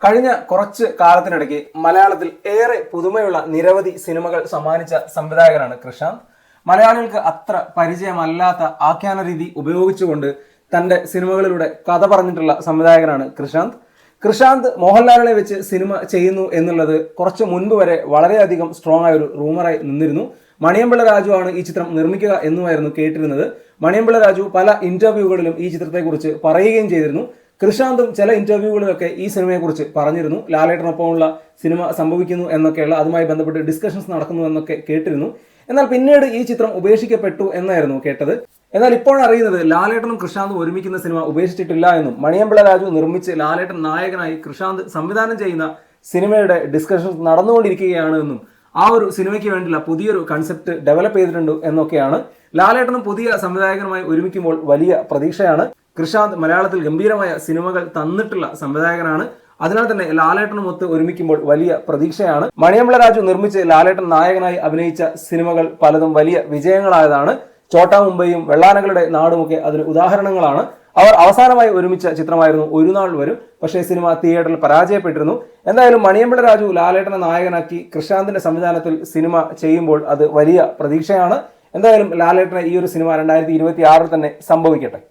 കഴിഞ്ഞ കുറച്ച് കാലത്തിനിടയ്ക്ക് മലയാളത്തിൽ ഏറെ പുതുമയുള്ള നിരവധി സിനിമകൾ സമ്മാനിച്ച സംവിധായകനാണ് കൃഷാന്ത്. മലയാളികൾക്ക് അത്ര പരിചയമല്ലാത്ത ആഖ്യാന രീതി ഉപയോഗിച്ചുകൊണ്ട് തന്റെ സിനിമകളിലൂടെ കഥ പറഞ്ഞിട്ടുള്ള സംവിധായകനാണ് കൃഷാന്ത് മോഹൻലാലിനെ വെച്ച് സിനിമ ചെയ്യുന്നു എന്നുള്ളത് കുറച്ച് മുൻപ് വരെ വളരെയധികം സ്ട്രോങ് ആയ ഒരു റൂമറായി നിന്നിരുന്നു. മണിയമ്പിള്ള രാജു ആണ് ഈ ചിത്രം നിർമ്മിക്കുക എന്നുമായിരുന്നു കേട്ടിരുന്നത്. മണിയമ്പിള്ള രാജു പല ഇന്റർവ്യൂകളിലും ഈ ചിത്രത്തെക്കുറിച്ച് പറയുകയും ചെയ്തിരുന്നു. കൃഷാന്തും ചില ഇന്റർവ്യൂകളിലൊക്കെ ഈ സിനിമയെക്കുറിച്ച് പറഞ്ഞിരുന്നു. ലാലേട്ടനൊപ്പമുള്ള സിനിമ സംഭവിക്കുന്നു എന്നൊക്കെയുള്ള അതുമായി ബന്ധപ്പെട്ട് ഡിസ്കഷൻസ് നടക്കുന്നു എന്നൊക്കെ കേട്ടിരുന്നു. എന്നാൽ പിന്നീട് ഈ ചിത്രം ഉപേക്ഷിക്കപ്പെട്ടു എന്നായിരുന്നു കേട്ടത്. എന്നാൽ ഇപ്പോൾ അറിയുന്നത് ലാലേട്ടനും കൃഷാന്തും ഒരുമിക്കുന്ന സിനിമ ഉപേക്ഷിച്ചിട്ടില്ല എന്നും മണിയമ്പിള്ള രാജു നിർമ്മിച്ച് ലാലേട്ടൻ നായകനായി കൃഷാന്ത് സംവിധാനം ചെയ്യുന്ന സിനിമയുടെ ഡിസ്കഷൻസ് നടന്നുകൊണ്ടിരിക്കുകയാണ് എന്നും ആ ഒരു സിനിമയ്ക്ക് വേണ്ടിയുള്ള പുതിയൊരു കൺസെപ്റ്റ് ഡെവലപ്പ് ചെയ്തിട്ടുണ്ട് എന്നൊക്കെയാണ്. ലാലേട്ടനും പുതിയ സംവിധായകനുമായി ഒരുമിക്കുമ്പോൾ വലിയ പ്രതീക്ഷയാണ്. കൃഷാന്ത് മലയാളത്തിൽ ഗംഭീരമായ സിനിമകൾ തന്നിട്ടുള്ള സംവിധായകനാണ്. അതിനാൽ തന്നെ ലാലേട്ടനുമൊത്ത് ഒരുമിക്കുമ്പോൾ വലിയ പ്രതീക്ഷയാണ്. മണിയമ്പിള്ള രാജു നിർമ്മിച്ച് ലാലേട്ടൻ നായകനായി അഭിനയിച്ച സിനിമകൾ പലതും വലിയ വിജയങ്ങളായതാണ്. ചോട്ടാ മുംബൈയും വെള്ളാനകളുടെ നാടുമൊക്കെ അതിന് ഉദാഹരണങ്ങളാണ്. അവർ അവസാനമായി ഒരുമിച്ച ചിത്രമായിരുന്നു ഒരു നാൾ വരും. പക്ഷേ സിനിമ തിയേറ്ററിൽ പരാജയപ്പെട്ടിരുന്നു. എന്തായാലും മണിയമ്പിള്ള രാജു ലാലേട്ടനെ നായകനാക്കി കൃഷാന്തിന്റെ സംവിധാനത്തിൽ സിനിമ ചെയ്യുമ്പോൾ അത് വലിയ പ്രതീക്ഷയാണ്. എന്തായാലും ലാലേട്ടനെ ഈ ഒരു സിനിമ 2026 തന്നെ സംഭവിക്കട്ടെ.